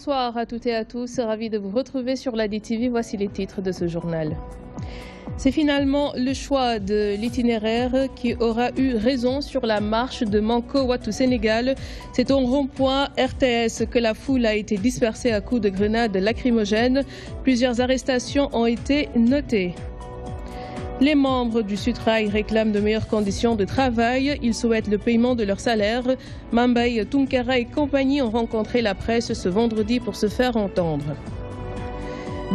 Bonsoir à toutes et à tous, ravi de vous retrouver sur l'ADTV. Voici les titres de ce journal. C'est finalement le choix de l'itinéraire qui aura eu raison sur la marche de Manko Watu Sénégal. C'est au rond-point RTS que la foule a été dispersée à coups de grenades lacrymogènes. Plusieurs arrestations ont été notées. Les membres du Sutrail réclament de meilleures conditions de travail. Ils souhaitent le paiement de leur salaire. Mambaye Tunkara et compagnie ont rencontré la presse ce vendredi pour se faire entendre.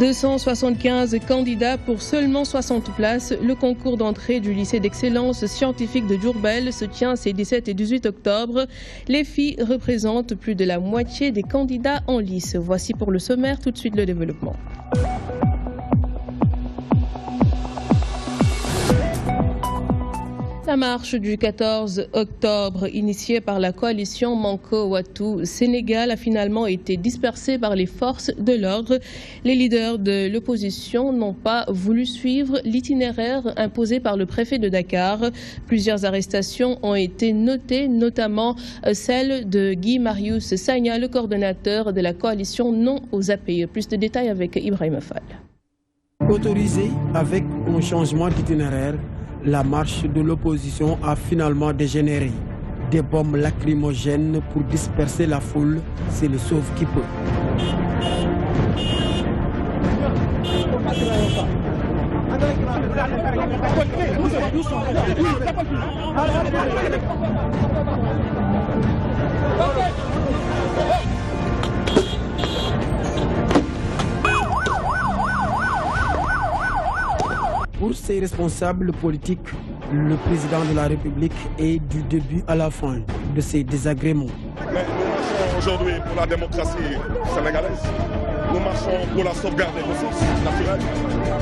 275 candidats pour seulement 60 places. Le concours d'entrée du lycée d'excellence scientifique de Diourbel se tient ces 17 et 18 octobre. Les filles représentent plus de la moitié des candidats en lice. Voici pour le sommaire, tout de suite le développement. La marche du 14 octobre, initiée par la coalition Manko Watu Sénégal, a finalement été dispersée par les forces de l'ordre. Les leaders de l'opposition n'ont pas voulu suivre l'itinéraire imposé par le préfet de Dakar. Plusieurs arrestations ont été notées, notamment celle de Guy Marius Sagna, le coordonnateur de la coalition Non aux APE. Plus de détails avec Ibrahim Fall. Autorisé avec un changement d'itinéraire, la marche de l'opposition a finalement dégénéré. Des bombes lacrymogènes pour disperser la foule, c'est le sauve qui peut. Pour ces responsables politiques, le président de la République est du début à la fin de ces désagréments. Mais nous marchons aujourd'hui pour la démocratie sénégalaise. Nous marchons pour la sauvegarde des ressources naturelles.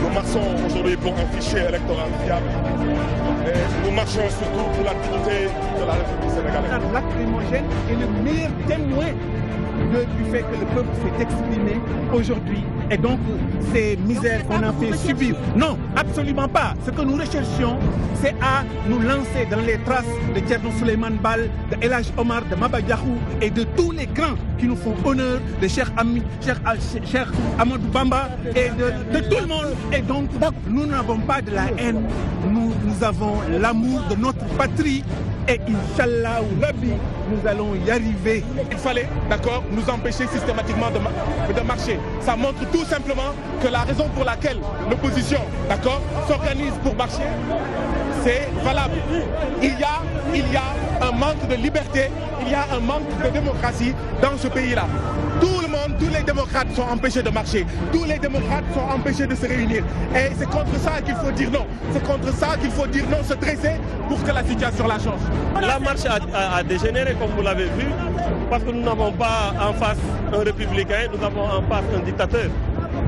Nous marchons aujourd'hui pour un fichier électoral fiable. Et nous marchons surtout pour la dignité de la République sénégalaise. La lacrymogène est le meilleur témoin du fait que le peuple s'est exprimé aujourd'hui et donc ces misères qu'on a fait subir. Non, absolument pas. Ce que nous recherchions, c'est à nous lancer dans les traces de Thierno Souleymane Baal, de El Hadj Omar, de Maba Diakhou et de tous les grands qui nous font honneur, de Cheikh Amadou Bamba et de tout le monde. Et donc, nous n'avons pas de la haine, nous avons l'amour de notre patrie. Et Inch'Allah ou Rabbi, nous allons y arriver. Il fallait, d'accord, nous empêcher systématiquement de marcher. Ça montre tout simplement que la raison pour laquelle l'opposition, d'accord, s'organise pour marcher, c'est valable. Il y a un manque de liberté, il y a un manque de démocratie dans ce pays-là. Tout le monde, tous les démocrates sont empêchés de marcher. Tous les démocrates sont empêchés de se réunir. Et c'est contre ça qu'il faut dire non. C'est contre ça qu'il faut dire non, se dresser pour que la situation la change. La marche a dégénéré, comme vous l'avez vu, parce que nous n'avons pas en face un républicain, nous avons en face un dictateur.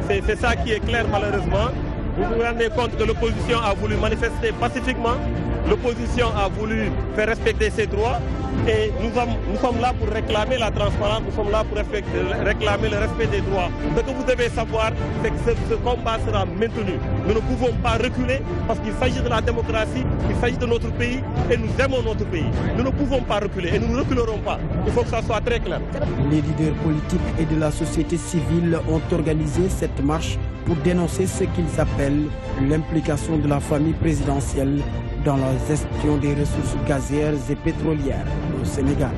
C'est ça qui est clair malheureusement. Vous vous rendez compte que l'opposition a voulu manifester pacifiquement, l'opposition a voulu faire respecter ses droits et nous sommes là pour réclamer la transparence, nous sommes là pour réclamer le respect des droits. Ce que vous devez savoir, c'est que ce combat sera maintenu. Nous ne pouvons pas reculer parce qu'il s'agit de la démocratie, il s'agit de notre pays et nous aimons notre pays. Nous ne pouvons pas reculer et nous ne reculerons pas. Il faut que ça soit très clair. Les leaders politiques et de la société civile ont organisé cette marche pour dénoncer ce qu'ils appellent l'implication de la famille présidentielle dans la gestion des ressources gazières et pétrolières au Sénégal.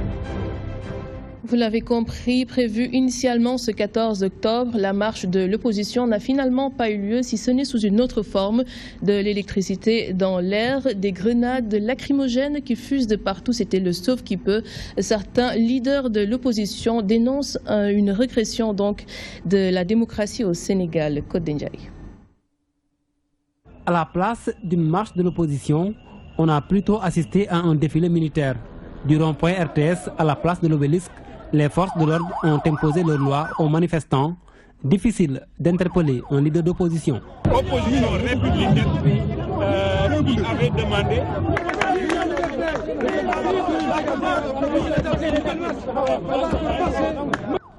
Vous l'avez compris, prévu initialement ce 14 octobre, la marche de l'opposition n'a finalement pas eu lieu, si ce n'est sous une autre forme, de l'électricité dans l'air, des grenades lacrymogènes qui fusent de partout, c'était le sauve qui peut. Certains leaders de l'opposition dénoncent une régression donc de la démocratie au Sénégal. Côte d'Indjaï. À la place d'une marche de l'opposition, on a plutôt assisté à un défilé militaire. Du rond-point RTS à la place de l'Obélisque, les forces de l'ordre ont imposé leur loi aux manifestants. Difficile d'interpeller un leader d'opposition. Opposition républicaine qui avait demandé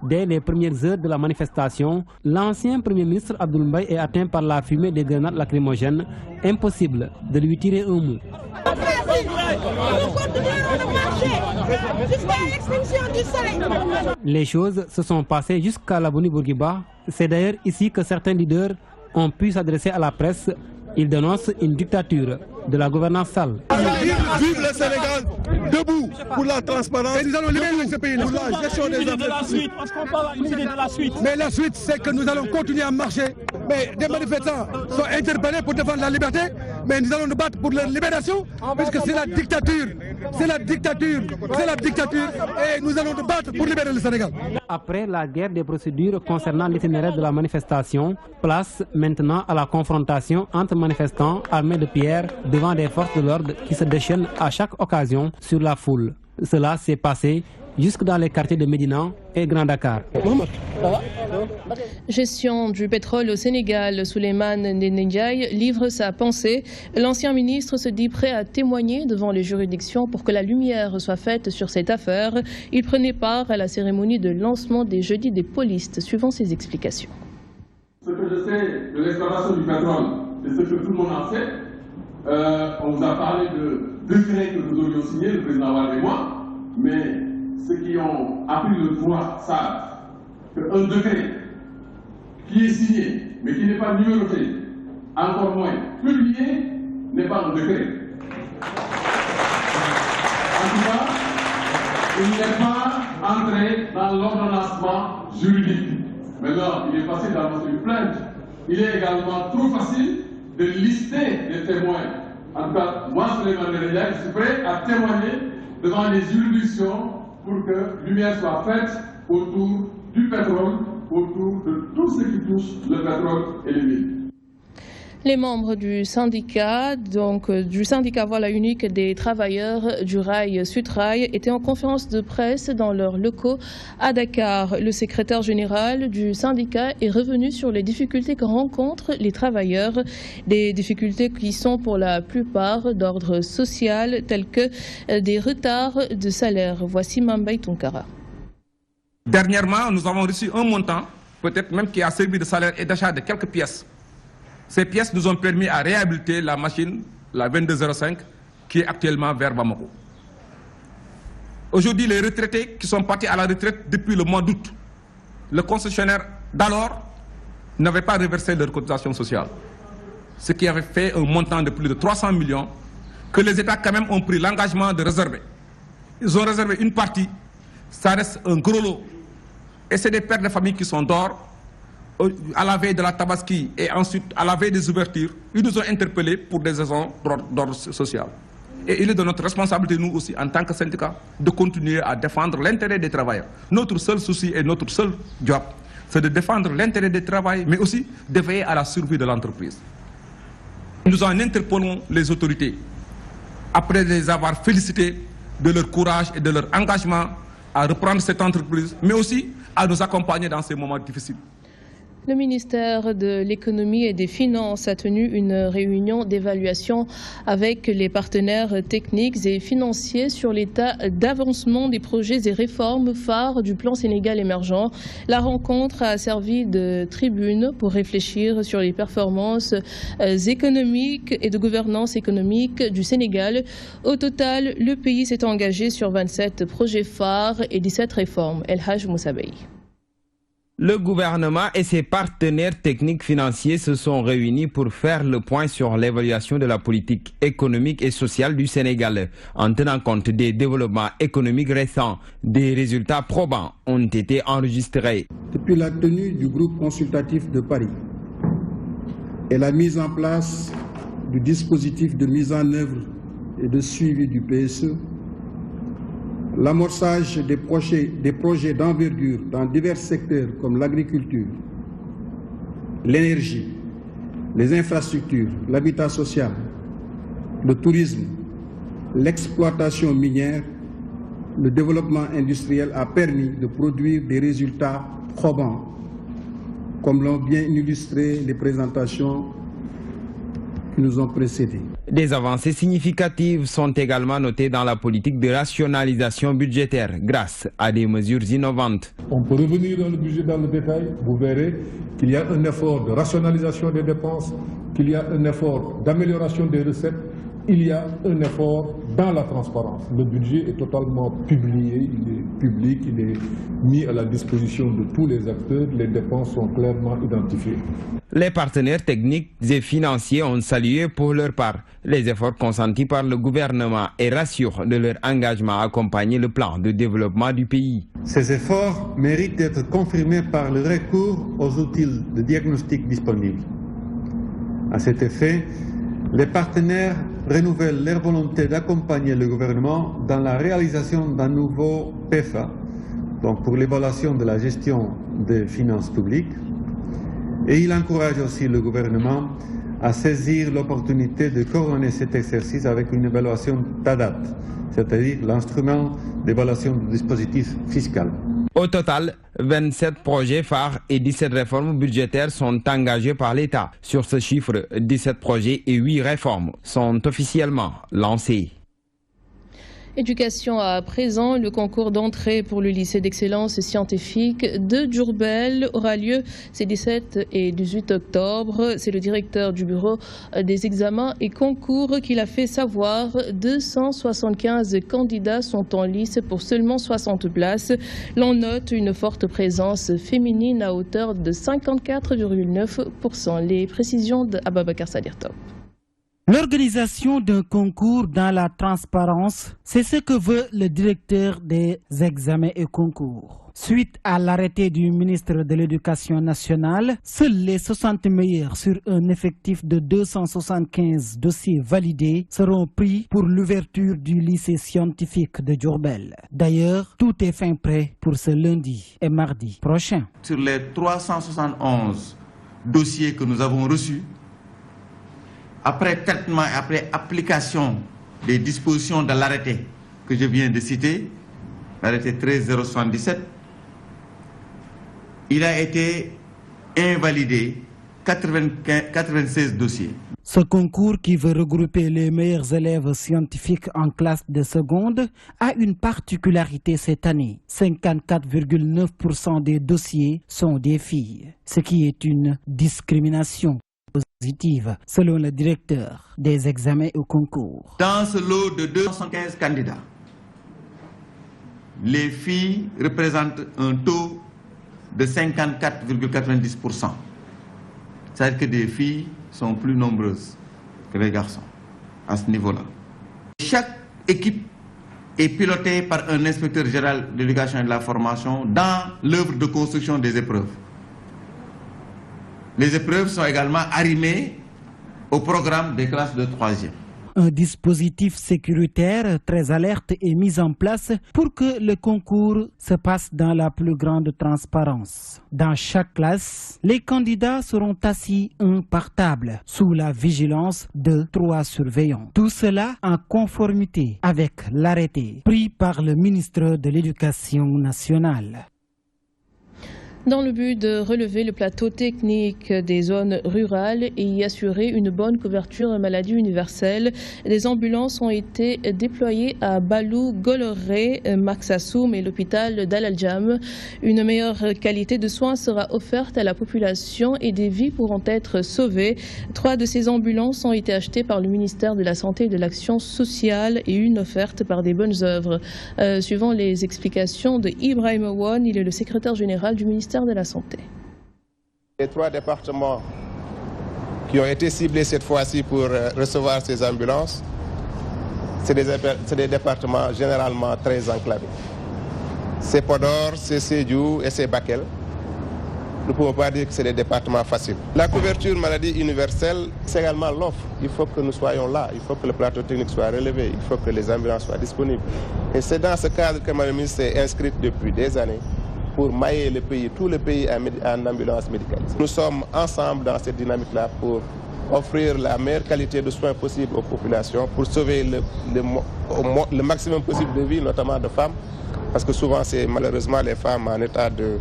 Dès les premières heures de la manifestation, l'ancien Premier ministre Abdoul Mbaye est atteint par la fumée des grenades lacrymogènes. Impossible de lui tirer un mot. Nous continuerons de marcher jusqu'à l'extinction du soleil. Les choses se sont passées jusqu'à la Bourguiba. C'est d'ailleurs ici que certains leaders ont pu s'adresser à la presse. Ils dénoncent une dictature de la gouvernance sale. Vive le Sénégal, debout pour la transparence. Et nous allons libérer ce pays pour la gestion des affaires. Mais la suite, c'est que nous allons continuer à marcher. Mais des manifestants sont interpellés pour défendre la liberté. Mais nous allons nous battre pour leur libération, puisque c'est la dictature. C'est la dictature. C'est la dictature. Et nous allons nous battre pour libérer le Sénégal. Après la guerre des procédures concernant l'itinéraire de la manifestation, place maintenant à la confrontation entre manifestants armés de pierres devant des forces de l'ordre qui se déchaînent à chaque occasion sur la foule. Cela s'est passé jusque dans les quartiers de Médina et Grand Dakar. Gestion du pétrole au Sénégal, Souleymane Ndéné Ndiaye livre sa pensée. L'ancien ministre se dit prêt à témoigner devant les juridictions pour que la lumière soit faite sur cette affaire. Il prenait part à la cérémonie de lancement des Jeudis des Polistes, suivant ses explications. Ce que je sais de l'exploitation du pétrole, c'est ce que tout le monde a fait. On vous a parlé de décrets que nous aurions signés, le président Wade et moi, mais ceux qui ont appris le droit savent qu'un décret qui est signé, mais qui n'est pas numéroté, encore moins publié, n'est pas un décret. En tout cas, il n'est pas entré dans l'ordonnancement juridique. Maintenant, il est facile d'annoncer une plainte. Il est également trop facile de lister des témoins. En tout cas, moi, Souleymane Ndéné Ndiaye, je suis prêt à témoigner devant les juridictions pour que lumière soit faite autour du pétrole, autour de tout ce qui touche le pétrole et les mines. Les membres du syndicat, Voix unique des travailleurs du rail Sutrail, étaient en conférence de presse dans leurs locaux à Dakar. Le secrétaire général du syndicat est revenu sur les difficultés que rencontrent les travailleurs, des difficultés qui sont pour la plupart d'ordre social, telles que des retards de salaire. Voici Mambay Tunkara. Dernièrement, nous avons reçu un montant, peut-être même qui a servi de salaire et d'achat de quelques pièces. Ces pièces nous ont permis à réhabiliter la machine, la 2205, qui est actuellement vers Bamako. Aujourd'hui, les retraités qui sont partis à la retraite depuis le mois d'août, le concessionnaire d'alors n'avait pas reversé leur cotisation sociale, ce qui avait fait un montant de plus de 300 millions que les États quand même ont pris l'engagement de réserver. Ils ont réservé une partie, ça reste un gros lot. Et c'est des pères de famille qui sont dehors, à la veille de la Tabaski et ensuite à la veille des ouvertures. Ils nous ont interpellés pour des raisons d'ordre social. Et il est de notre responsabilité, nous aussi, en tant que syndicat, de continuer à défendre l'intérêt des travailleurs. Notre seul souci et notre seul job, c'est de défendre l'intérêt des travailleurs, mais aussi de veiller à la survie de l'entreprise. Nous en interpellons les autorités, après les avoir félicités de leur courage et de leur engagement à reprendre cette entreprise, mais aussi à nous accompagner dans ces moments difficiles. Le ministère de l'Économie et des Finances a tenu une réunion d'évaluation avec les partenaires techniques et financiers sur l'état d'avancement des projets et réformes phares du plan Sénégal émergent. La rencontre a servi de tribune pour réfléchir sur les performances économiques et de gouvernance économique du Sénégal. Au total, le pays s'est engagé sur 27 projets phares et 17 réformes. El Haj Moussabey. Le gouvernement et ses partenaires techniques financiers se sont réunis pour faire le point sur l'évaluation de la politique économique et sociale du Sénégal. En tenant compte des développements économiques récents, des résultats probants ont été enregistrés. Depuis la tenue du groupe consultatif de Paris et la mise en place du dispositif de mise en œuvre et de suivi du PSE, l'amorçage des projets d'envergure dans divers secteurs comme l'agriculture, l'énergie, les infrastructures, l'habitat social, le tourisme, l'exploitation minière, le développement industriel a permis de produire des résultats probants, comme l'ont bien illustré les présentations qui nous ont précédés. Des avancées significatives sont également notées dans la politique de rationalisation budgétaire grâce à des mesures innovantes. On peut revenir dans le budget dans le détail, vous verrez qu'il y a un effort de rationalisation des dépenses, qu'il y a un effort d'amélioration des recettes, il y a un effort dans la transparence. Le budget est totalement publié, il est public, il est mis à la disposition de tous les acteurs, les dépenses sont clairement identifiées. Les partenaires techniques et financiers ont salué pour leur part les efforts consentis par le gouvernement et rassurent de leur engagement à accompagner le plan de développement du pays. Ces efforts méritent d'être confirmés par le recours aux outils de diagnostic disponibles. À cet effet, les partenaires renouvellent leur volonté d'accompagner le gouvernement dans la réalisation d'un nouveau PFA, donc pour l'évaluation de la gestion des finances publiques, et il encourage aussi le gouvernement à saisir l'opportunité de couronner cet exercice avec une évaluation TADAT, c'est-à-dire l'instrument d'évaluation du dispositif fiscal. Au total, 27 projets phares et 17 réformes budgétaires sont engagés par l'État. Sur ce chiffre, 17 projets et 8 réformes sont officiellement lancés. Éducation à présent, le concours d'entrée pour le lycée d'excellence scientifique de Diourbel aura lieu ces 17 et 18 octobre. C'est le directeur du bureau des examens et concours qui l'a fait savoir. 275 candidats sont en lice pour seulement 60 places. L'on note une forte présence féminine à hauteur de 54,9%. Les précisions d'Ababakar Sadir Top. L'organisation d'un concours dans la transparence, c'est ce que veut le directeur des examens et concours. Suite à l'arrêté du ministre de l'Éducation nationale, seuls les 60 meilleurs sur un effectif de 275 dossiers validés seront pris pour l'ouverture du lycée scientifique de Diourbel. D'ailleurs, tout est fin prêt pour ce lundi et mardi prochain. Sur les 371 dossiers que nous avons reçus, après traitement et après application des dispositions de l'arrêté que je viens de citer, l'arrêté 13077, il a été invalidé 96 dossiers. Ce concours qui veut regrouper les meilleurs élèves scientifiques en classe de seconde a une particularité cette année. 54,9% des dossiers sont des filles, ce qui est une discrimination positive, selon le directeur des examens au concours. Dans ce lot de 215 candidats, les filles représentent un taux de 54,90%. C'est-à-dire que des filles sont plus nombreuses que les garçons à ce niveau-là. Chaque équipe est pilotée par un inspecteur général de l'éducation et de la formation dans l'œuvre de construction des épreuves. Les épreuves sont également arrimées au programme des classes de 3e. Un dispositif sécuritaire très alerte est mis en place pour que le concours se passe dans la plus grande transparence. Dans chaque classe, les candidats seront assis un par table, sous la vigilance de 3 surveillants. Tout cela en conformité avec l'arrêté pris par le ministre de l'Éducation nationale. Dans le but de relever le plateau technique des zones rurales et y assurer une bonne couverture maladie universelle, des ambulances ont été déployées à Balou, Goloré, Maksassoum et l'hôpital d'Al-Aljam. Une meilleure qualité de soins sera offerte à la population et des vies pourront être sauvées. 3 de ces ambulances ont été achetées par le ministère de la Santé et de l'Action sociale et une offerte par des bonnes œuvres. Suivant les explications de Ibrahim Awan, il est le secrétaire général du ministère de la Santé. Les 3 départements qui ont été ciblés cette fois-ci pour recevoir ces ambulances, c'est des départements généralement très enclavés. C'est Podor, c'est Sédhiou et c'est Bakel. Nous ne pouvons pas dire que c'est des départements faciles. La couverture maladie universelle, c'est également l'offre. Il faut que nous soyons là, il faut que le plateau technique soit relevé, il faut que les ambulances soient disponibles. Et c'est dans ce cadre que Mme le ministre s'est inscrite depuis des années pour mailler le pays, tout le pays en ambulance médicalisée. Nous sommes ensemble dans cette dynamique-là pour offrir la meilleure qualité de soins possible aux populations, pour sauver le maximum possible de vies, notamment de femmes, parce que souvent c'est malheureusement les femmes en état de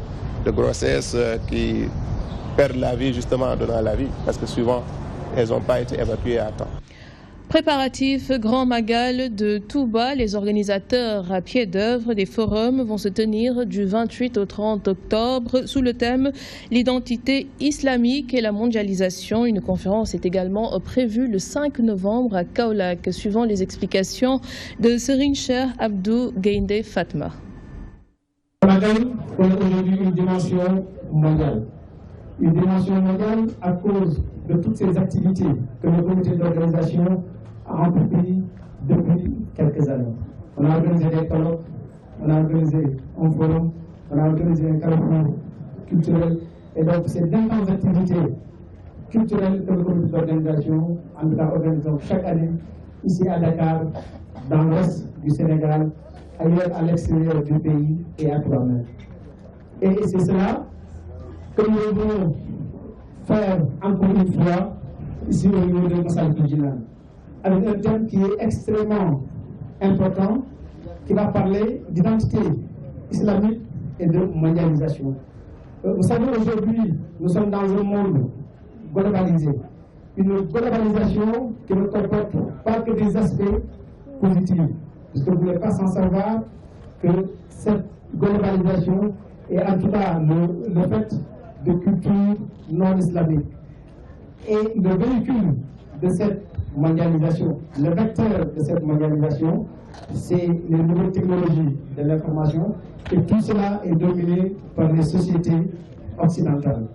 grossesse qui perdent la vie justement en donnant la vie, parce que souvent elles n'ont pas été évacuées à temps. Préparatifs Grand Magal de Touba, les organisateurs à pied d'œuvre des forums vont se tenir du 28 au 30 octobre sous le thème l'identité islamique et la mondialisation. Une conférence est également prévue le 5 novembre à Kaolack, suivant les explications de Serigne Cheikh Abdou Gaïndé Fatma. Magal est aujourd'hui une dimension mondiale. Une dimension mondiale à cause de toutes ces activités que le comité d'organisation a entrepris depuis quelques années. On a organisé des colloques, on a organisé un forum, on a organisé un carrefour culturel. Et donc, c'est d'intenses activités culturelles que le comité d'organisation organise chaque année, ici à Dakar, dans l'ouest du Sénégal, ailleurs à l'extérieur du pays et à Touba-Mer. Et c'est cela que nous devons faire encore une fois ici au niveau de Massalikul Jinan, avec un thème qui est extrêmement important, qui va parler d'identité islamique et de mondialisation. Vous savez, aujourd'hui, nous sommes dans un monde globalisé. Une globalisation qui ne comporte pas que des aspects positifs. Parce que vous n'êtes pas sans savoir que cette globalisation est en tout cas le fait de culture non islamique. Et le véhicule de cette mondialisation, le vecteur de cette mondialisation, c'est les nouvelles technologies de l'information, et tout cela est dominé par les sociétés occidentales.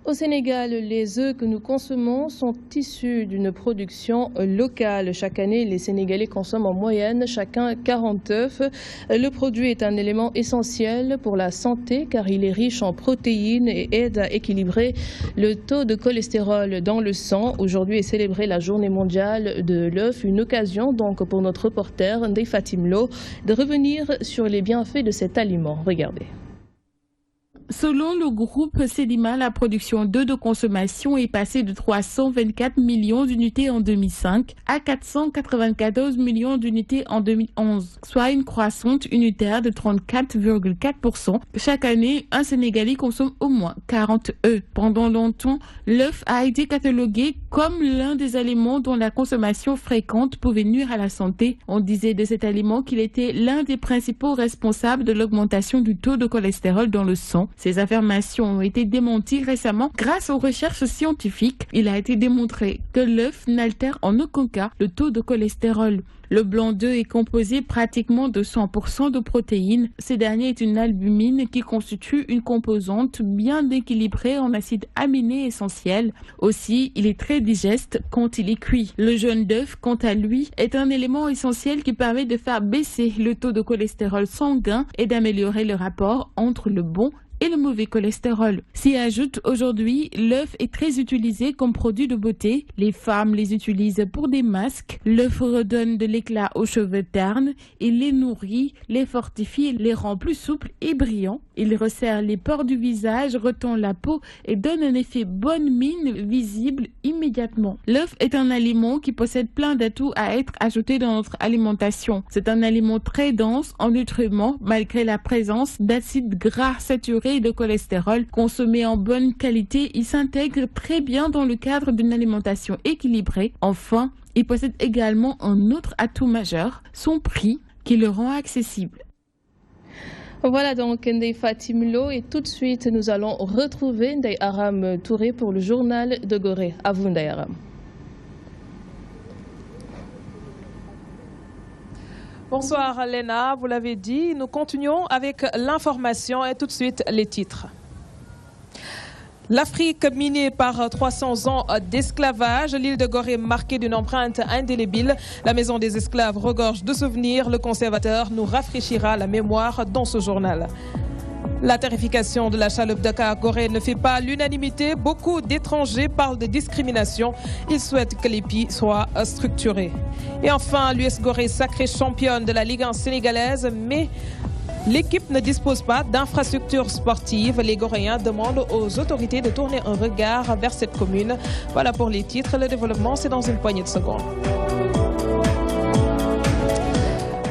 Au Sénégal, les œufs que nous consommons sont issus d'une production locale. Chaque année, les Sénégalais consomment en moyenne chacun 40 œufs. Le produit est un élément essentiel pour la santé car il est riche en protéines et aide à équilibrer le taux de cholestérol dans le sang. Aujourd'hui est célébrée la journée mondiale de l'œuf, une occasion donc pour notre reporter Ndeye Fatim Lo de revenir sur les bienfaits de cet aliment. Regardez. Selon le groupe Sedima, la production d'œufs de consommation est passée de 324 millions d'unités en 2005 à 494 millions d'unités en 2011, soit une croissance unitaire de 34,4%. Chaque année, un Sénégalais consomme au moins 40 œufs. Pendant longtemps, l'œuf a été catalogué comme l'un des aliments dont la consommation fréquente pouvait nuire à la santé. On disait de cet aliment qu'il était l'un des principaux responsables de l'augmentation du taux de cholestérol dans le sang. Ces affirmations ont été démenties récemment grâce aux recherches scientifiques. Il a été démontré que l'œuf n'altère en aucun cas le taux de cholestérol. Le blanc d'œuf est composé pratiquement de 100% de protéines. Ce dernier est une albumine qui constitue une composante bien équilibrée en acides aminés essentiels. Aussi, il est très digeste quand il est cuit. Le jaune d'œuf, quant à lui, est un élément essentiel qui permet de faire baisser le taux de cholestérol sanguin et d'améliorer le rapport entre le bon et le mauvais cholestérol. S'y ajoute aujourd'hui, l'œuf est très utilisé comme produit de beauté. Les femmes les utilisent pour des masques. L'œuf redonne de l'éclat aux cheveux ternes. Il les nourrit, les fortifie, les rend plus souples et brillants. Il resserre les pores du visage, retend la peau et donne un effet bonne mine visible immédiatement. L'œuf est un aliment qui possède plein d'atouts à être ajouté dans notre alimentation. C'est un aliment très dense en nutriments malgré la présence d'acides gras saturés et de cholestérol. Consommé en bonne qualité, il s'intègre très bien dans le cadre d'une alimentation équilibrée. Enfin, il possède également un autre atout majeur, son prix, qui le rend accessible. Voilà donc Ndeye Fatim Lo et tout de suite nous allons retrouver Ndeye Aram Touré pour le journal de Gorée. À vous Ndeye Aram. Bonsoir Léna, vous l'avez dit, nous continuons avec l'information et tout de suite les titres. L'Afrique minée par 300 ans d'esclavage, l'île de Gorée marquée d'une empreinte indélébile. La maison des esclaves regorge de souvenirs. Le conservateur nous rafraîchira la mémoire dans ce journal. La tarification de la chaloupe Dakar-Gorée ne fait pas l'unanimité. Beaucoup d'étrangers parlent de discrimination. Ils souhaitent que l'EPI soit structuré. Et enfin, l'US Gorée sacrée championne de la Ligue 1 sénégalaise, mais l'équipe ne dispose pas d'infrastructures sportives. Les Goréens demandent aux autorités de tourner un regard vers cette commune. Voilà pour les titres. Le développement, c'est dans une poignée de secondes.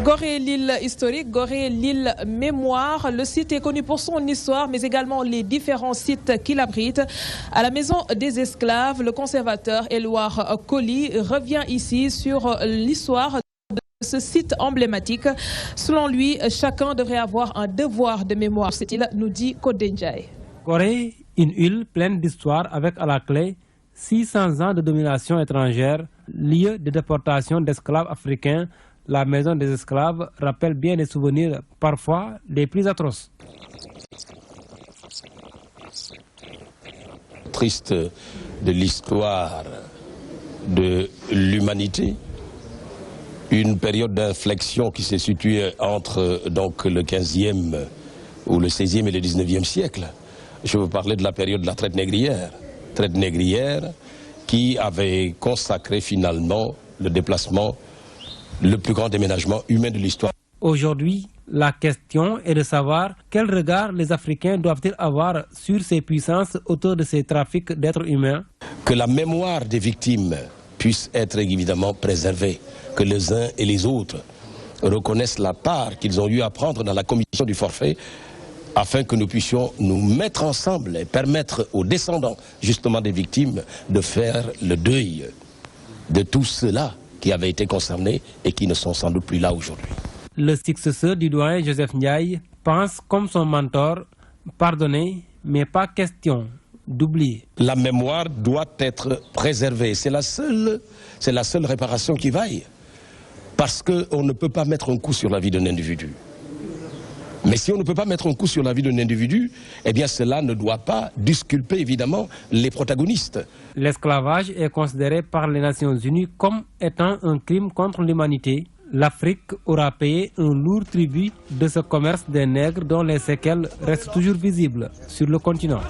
Gorée, l'île historique, Gorée, l'île mémoire. Le site est connu pour son histoire, mais également les différents sites qu'il abrite. À la Maison des Esclaves, le conservateur Éluard Colly revient ici sur l'histoire de ce site emblématique. Selon lui, chacun devrait avoir un devoir de mémoire. C'est il, nous dit Kodendjaï. Gorée, une île pleine d'histoire avec à la clé 600 ans de domination étrangère, lieu de déportation d'esclaves africains. La Maison des Esclaves rappelle bien des souvenirs, parfois les plus atroces. Triste de l'histoire de l'humanité, une période d'inflexion qui s'est située entre donc, le 15e ou le 16e et le 19e siècle. Je veux parler de la période de la traite négrière qui avait consacré finalement le déplacement, le plus grand déménagement humain de l'histoire. Aujourd'hui, la question est de savoir quel regard les Africains doivent-ils avoir sur ces puissances autour de ces trafics d'êtres humains. Que la mémoire des victimes puisse être évidemment préservée, que les uns et les autres reconnaissent la part qu'ils ont eu à prendre dans la commission du forfait, afin que nous puissions nous mettre ensemble et permettre aux descendants justement des victimes de faire le deuil de tous ceux-là qui avaient été concernés et qui ne sont sans doute plus là aujourd'hui. Le successeur du doyen Joseph Ndiaye pense comme son mentor, pardonner, mais pas question d'oublier. La mémoire doit être préservée, c'est la seule réparation qui vaille. Parce qu'on ne peut pas mettre un coup sur la vie d'un individu. Mais si on ne peut pas mettre un coup sur la vie d'un individu, eh bien cela ne doit pas disculper évidemment les protagonistes. L'esclavage est considéré par les Nations Unies comme étant un crime contre l'humanité. L'Afrique aura payé un lourd tribut de ce commerce des nègres dont les séquelles restent toujours visibles sur le continent.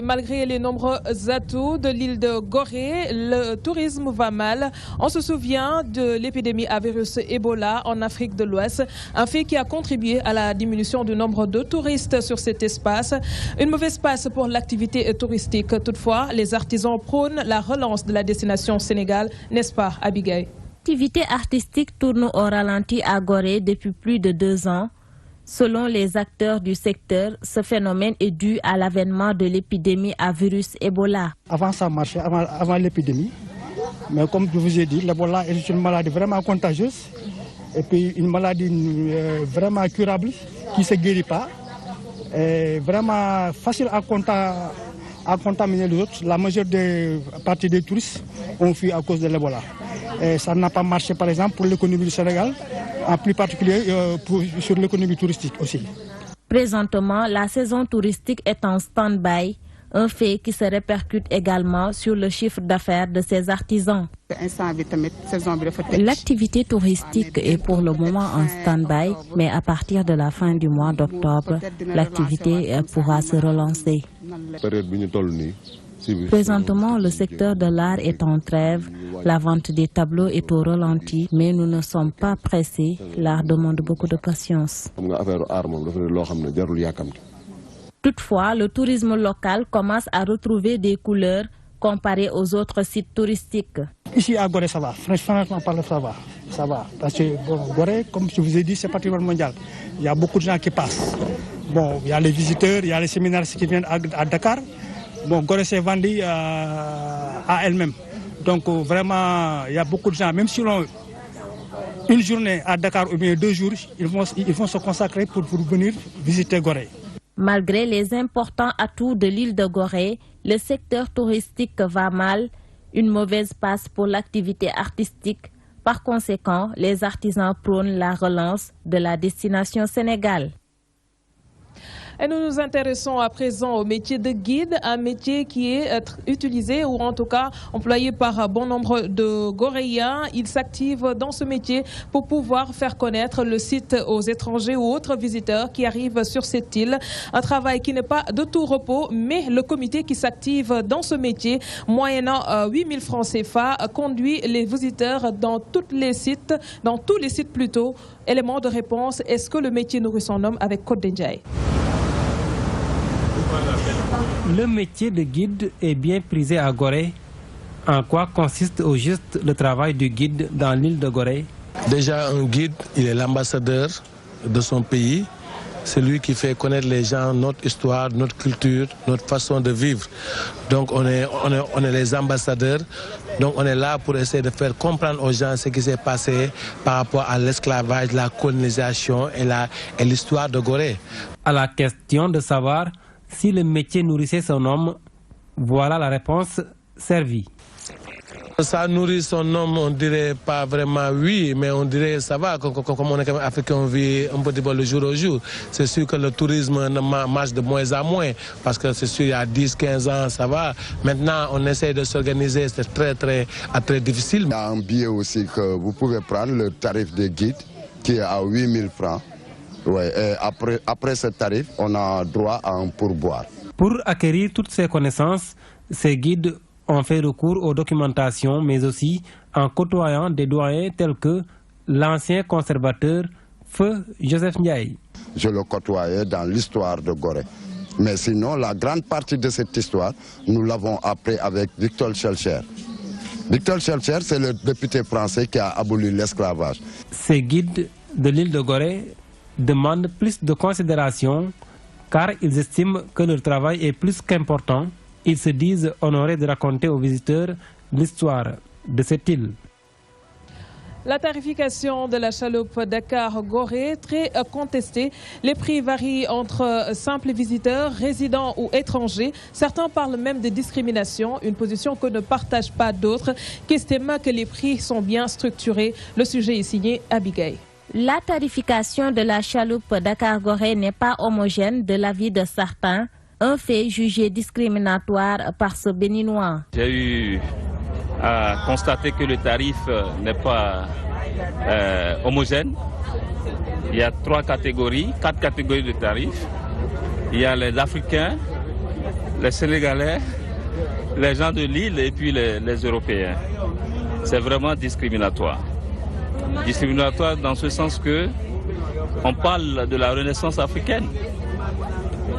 Malgré les nombreux atouts de l'île de Gorée, le tourisme va mal. On se souvient de l'épidémie à virus Ebola en Afrique de l'Ouest, un fait qui a contribué à la diminution du nombre de touristes sur cet espace. Une mauvaise passe pour l'activité touristique. Toutefois, les artisans prônent la relance de la destination Sénégal, n'est-ce pas, Abigail? L'activité artistique tourne au ralenti à Gorée depuis plus de 2 ans. Selon les acteurs du secteur, ce phénomène est dû à l'avènement de l'épidémie à virus Ebola. Avant ça marchait, avant l'épidémie, mais comme je vous ai dit, l'Ebola est une maladie vraiment contagieuse et puis une maladie vraiment curable qui ne se guérit pas, et vraiment facile à contaminer les autres. La majeure partie des touristes ont fui à cause de l'Ebola. Et ça n'a pas marché par exemple pour l'économie du Sénégal, en plus particulier sur l'économie touristique aussi. Présentement, la saison touristique est en stand-by, un fait qui se répercute également sur le chiffre d'affaires de ces artisans. L'activité touristique est pour le moment en stand-by, mais à partir de la fin du mois d'octobre, l'activité pourra se relancer. Présentement, le secteur de l'art est en trêve, la vente des tableaux est au ralenti, mais nous ne sommes pas pressés, l'art demande beaucoup de patience. Toutefois, le tourisme local commence à retrouver des couleurs comparé aux autres sites touristiques. Ici à Gorée, ça va, franchement parle, ça va. Parce que Gorée, comme je vous ai dit, c'est patrimoine mondial. Il y a beaucoup de gens qui passent. Bon, il y a les visiteurs, il y a les séminaristes qui viennent à Dakar. Bon, Gorée s'est vendue à elle-même. Donc vraiment, il y a beaucoup de gens, même si l'on une journée à Dakar ou bien 2 jours, ils vont se consacrer pour venir visiter Gorée. Malgré les importants atouts de l'île de Gorée, le secteur touristique va mal, une mauvaise passe pour l'activité artistique. Par conséquent, les artisans prônent la relance de la destination Sénégal. Et nous nous intéressons à présent au métier de guide, un métier qui est utilisé ou en tout cas employé par bon nombre de Goréens. Ils s'activent dans ce métier pour pouvoir faire connaître le site aux étrangers ou autres visiteurs qui arrivent sur cette île. Un travail qui n'est pas de tout repos, mais le comité qui s'active dans ce métier, moyennant 8 000 francs CFA, conduit les visiteurs dans tous les sites plutôt. Élément de réponse, est-ce que le métier nourrit son homme avec Kodendjaï? Le métier de guide est bien prisé à Gorée. En quoi consiste au juste le travail du guide dans l'île de Gorée? Déjà, un guide, il est l'ambassadeur de son pays. C'est lui qui fait connaître les gens, notre histoire, notre culture, notre façon de vivre. Donc on est les ambassadeurs. Donc on est là pour essayer de faire comprendre aux gens ce qui s'est passé par rapport à l'esclavage, la colonisation et l'histoire de Gorée. À la question de savoir si le métier nourrissait son homme, voilà la réponse servie. Ça nourrit son homme, on dirait pas vraiment oui, mais on dirait ça va, comme on est africain, on vit un petit peu le jour au jour. C'est sûr que le tourisme marche de moins en moins, parce que c'est sûr, il y a 10-15 ans, ça va. Maintenant, on essaie de s'organiser, c'est très difficile. Il y a un billet aussi que vous pouvez prendre, le tarif de guide, qui est à 8 000 francs. Ouais, et après ce tarif, on a droit à un pourboire. Pour acquérir toutes ces connaissances, ces guides ont fait recours aux documentations, mais aussi en côtoyant des doyens tels que l'ancien conservateur Feu Joseph Ndiaye. Je le côtoyais dans l'histoire de Gorée. Mais sinon, la grande partie de cette histoire, nous l'avons appris avec Victor Schœlcher. Victor Schœlcher, c'est le député français qui a aboli l'esclavage. Ces guides de l'île de Gorée demandent plus de considération car ils estiment que leur travail est plus qu'important. Ils se disent honorés de raconter aux visiteurs l'histoire de cette île. La tarification de la chaloupe Dakar-Gorée, très contestée. Les prix varient entre simples visiteurs, résidents ou étrangers. Certains parlent même de discrimination, une position que ne partagent pas d'autres, qui estiment que les prix sont bien structurés. Le sujet est signé Abigail. La tarification de la chaloupe Dakar-Gorée n'est pas homogène de l'avis de certains. Un fait jugé discriminatoire par ce Béninois. J'ai eu à constater que le tarif n'est pas homogène. Il y a 4 catégories de tarifs. Il y a les Africains, les Sénégalais, les gens de l'île et puis les Européens. C'est vraiment discriminatoire. Discriminatoire dans ce sens que on parle de la renaissance africaine.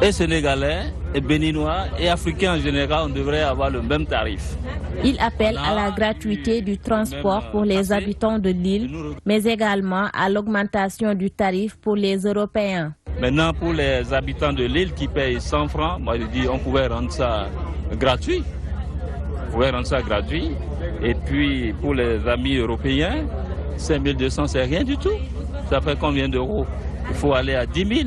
Et Sénégalais, et Béninois, et Africains en général, on devrait avoir le même tarif. Il appelle à la gratuité du transport pour les habitants de l'île, mais également à l'augmentation du tarif pour les Européens. Maintenant, pour les habitants de l'île qui payent 100 francs, moi je dis on pouvait rendre ça gratuit. On pouvait rendre ça gratuit. Et puis pour les amis européens, 5200 c'est rien du tout. Ça fait combien d'euros? Il faut aller à 10 000.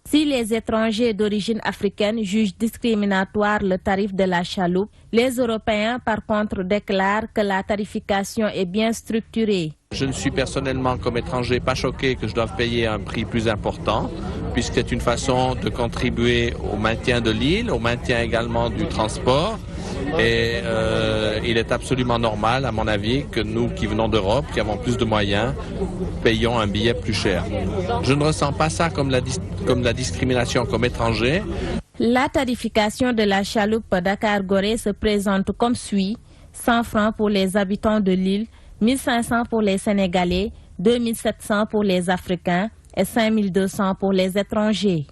Si les étrangers d'origine africaine jugent discriminatoire le tarif de la chaloupe, les Européens par contre déclarent que la tarification est bien structurée. Je ne suis personnellement comme étranger pas choqué que je doive payer un prix plus important, puisque c'est une façon de contribuer au maintien de l'île, au maintien également du transport. Et il est absolument normal, à mon avis, que nous qui venons d'Europe, qui avons plus de moyens, payons un billet plus cher. Je ne ressens pas ça comme la discrimination comme étranger. La tarification de la chaloupe Dakar-Gorée se présente comme suit. 100 francs pour les habitants de l'île, 1500 pour les Sénégalais, 2700 pour les Africains et 5200 pour les étrangers.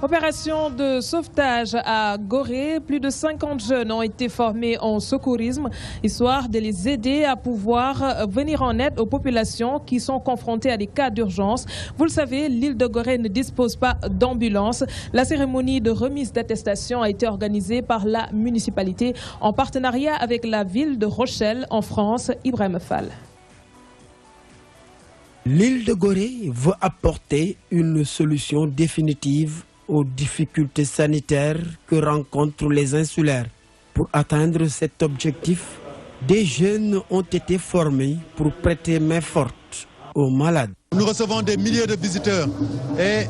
Opération de sauvetage à Gorée. Plus de 50 jeunes ont été formés en secourisme, histoire de les aider à pouvoir venir en aide aux populations qui sont confrontées à des cas d'urgence. Vous le savez, l'île de Gorée ne dispose pas d'ambulance. La cérémonie de remise d'attestation a été organisée par la municipalité en partenariat avec la ville de Rochelle en France. Ibrahim Fall. L'île de Gorée veut apporter une solution définitive aux difficultés sanitaires que rencontrent les insulaires. Pour atteindre cet objectif, des jeunes ont été formés pour prêter main forte aux malades. Nous recevons des milliers de visiteurs et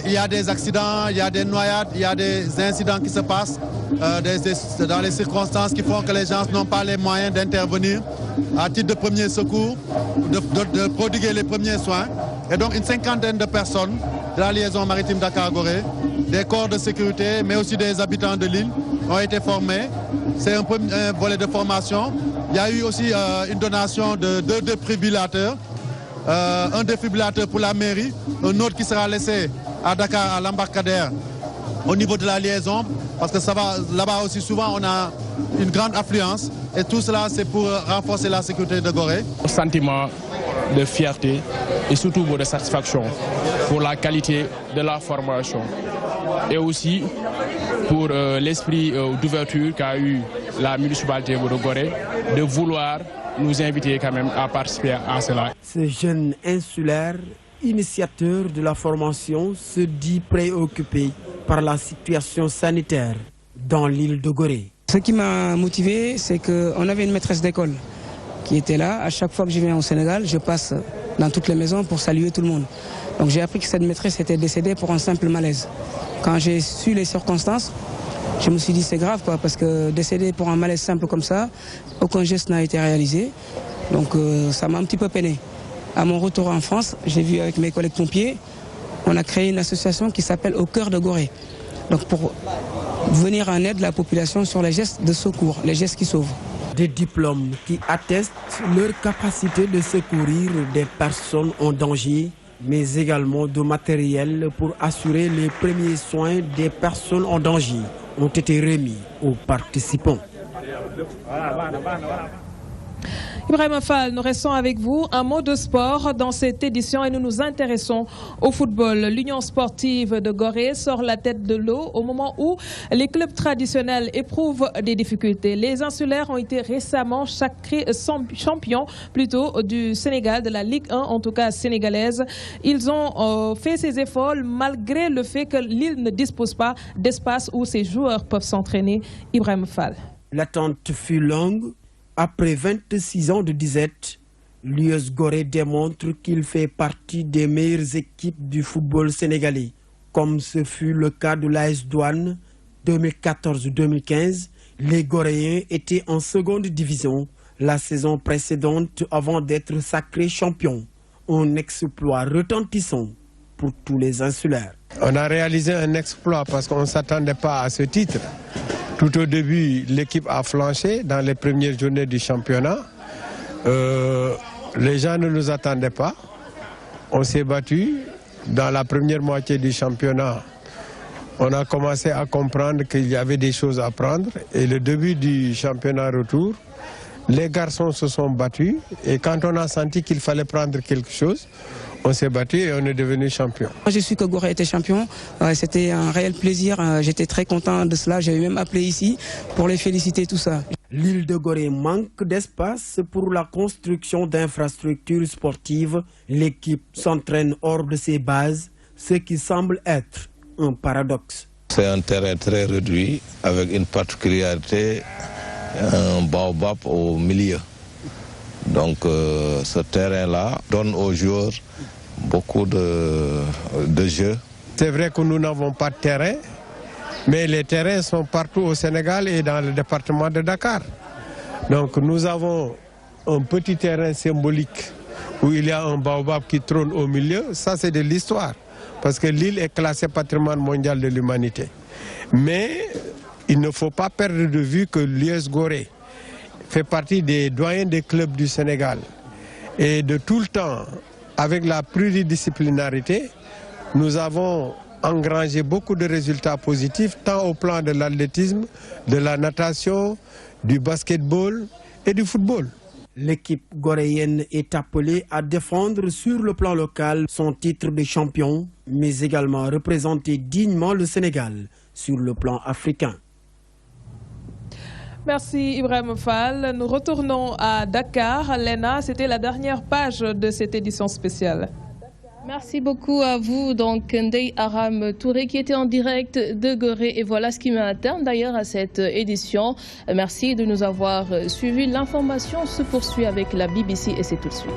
il y a des accidents, il y a des noyades, il y a des incidents qui se passent dans les circonstances qui font que les gens n'ont pas les moyens d'intervenir à titre de premier secours, de prodiguer les premiers soins. Et donc une cinquantaine de personnes de la liaison maritime Dakar-Gorée, des corps de sécurité, mais aussi des habitants de l'île ont été formés. C'est un premier volet de formation. Il y a eu aussi une donation de 2 défibrillateurs. Un défibrillateur pour la mairie, un autre qui sera laissé à Dakar, à l'embarcadère, au niveau de la liaison, parce que ça va là-bas aussi souvent on a une grande affluence et tout cela c'est pour renforcer la sécurité de Gorée. Sentiment de fierté et surtout de satisfaction pour la qualité de la formation et aussi pour l'esprit d'ouverture qu'a eu la municipalité de Gorée de vouloir nous inviter quand même à participer à cela. Ce jeune insulaire, initiateur de la formation, se dit préoccupé par la situation sanitaire dans l'île de Gorée. Ce qui m'a motivé, c'est qu'on avait une maîtresse d'école qui était là. À chaque fois que je viens au Sénégal, je passe dans toutes les maisons pour saluer tout le monde. Donc j'ai appris que cette maîtresse était décédée pour un simple malaise. Quand j'ai su les circonstances, je me suis dit c'est grave quoi, parce que décédée pour un malaise simple comme ça, aucun geste n'a été réalisé. Donc ça m'a un petit peu peiné. À mon retour en France, j'ai vu avec mes collègues pompiers, on a créé une association qui s'appelle Au cœur de Gorée. Donc pour venir en aide la population sur les gestes de secours, les gestes qui sauvent. Des diplômes qui attestent leur capacité de secourir des personnes en danger, mais également de matériel pour assurer les premiers soins des personnes en danger ont été remis aux participants. Ibrahim Fall, nous restons avec vous. Un mot de sport dans cette édition et nous nous intéressons au football. L'Union sportive de Gorée sort la tête de l'eau au moment où les clubs traditionnels éprouvent des difficultés. Les insulaires ont été récemment sacrés champions du Sénégal, de la Ligue 1, en tout cas sénégalaise. Ils ont fait ces efforts malgré le fait que l'île ne dispose pas d'espace où ces joueurs peuvent s'entraîner. Ibrahim Fall. L'attente fut longue. Après 26 ans de disette, l'US Gorée démontre qu'il fait partie des meilleures équipes du football sénégalais, comme ce fut le cas de l'AS Douane 2014-2015. Les Goréens étaient en seconde division la saison précédente avant d'être sacrés champions. Un exploit retentissant pour tous les insulaires. On a réalisé un exploit parce qu'on ne s'attendait pas à ce titre. Tout au début, l'équipe a flanché dans les premières journées du championnat. Les gens ne nous attendaient pas. On s'est battu. Dans la première moitié du championnat, on a commencé à comprendre qu'il y avait des choses à prendre. Et le début du championnat retour, les garçons se sont battus. Et quand on a senti qu'il fallait prendre quelque chose, on s'est battu et on est devenu champion. J'ai su que Gorée était champion. C'était un réel plaisir. J'étais très content de cela. J'avais même appelé ici pour les féliciter, tout ça. L'île de Gorée manque d'espace pour la construction d'infrastructures sportives. L'équipe s'entraîne hors de ses bases, ce qui semble être un paradoxe. C'est un terrain très réduit avec une particularité, un baobab au milieu. Donc ce terrain-là donne aux joueurs beaucoup de jeux. C'est vrai que nous n'avons pas de terrain, mais les terrains sont partout au Sénégal et dans le département de Dakar. Donc nous avons un petit terrain symbolique où il y a un baobab qui trône au milieu. Ça c'est de l'histoire, parce que l'île est classée patrimoine mondial de l'humanité. Mais il ne faut pas perdre de vue que l'US Gorée fait partie des doyens des clubs du Sénégal. Et de tout le temps, avec la pluridisciplinarité, nous avons engrangé beaucoup de résultats positifs, tant au plan de l'athlétisme, de la natation, du basketball et du football. L'équipe goréenne est appelée à défendre sur le plan local son titre de champion, mais également représenter dignement le Sénégal sur le plan africain. Merci Ibrahim Fall. Nous retournons à Dakar. Lena, c'était la dernière page de cette édition spéciale. Merci beaucoup à vous, donc Ndeye Aram Touré qui était en direct de Gorée. Et voilà ce qui met un terme d'ailleurs à cette édition. Merci de nous avoir suivis. L'information se poursuit avec la BBC et c'est tout de suite.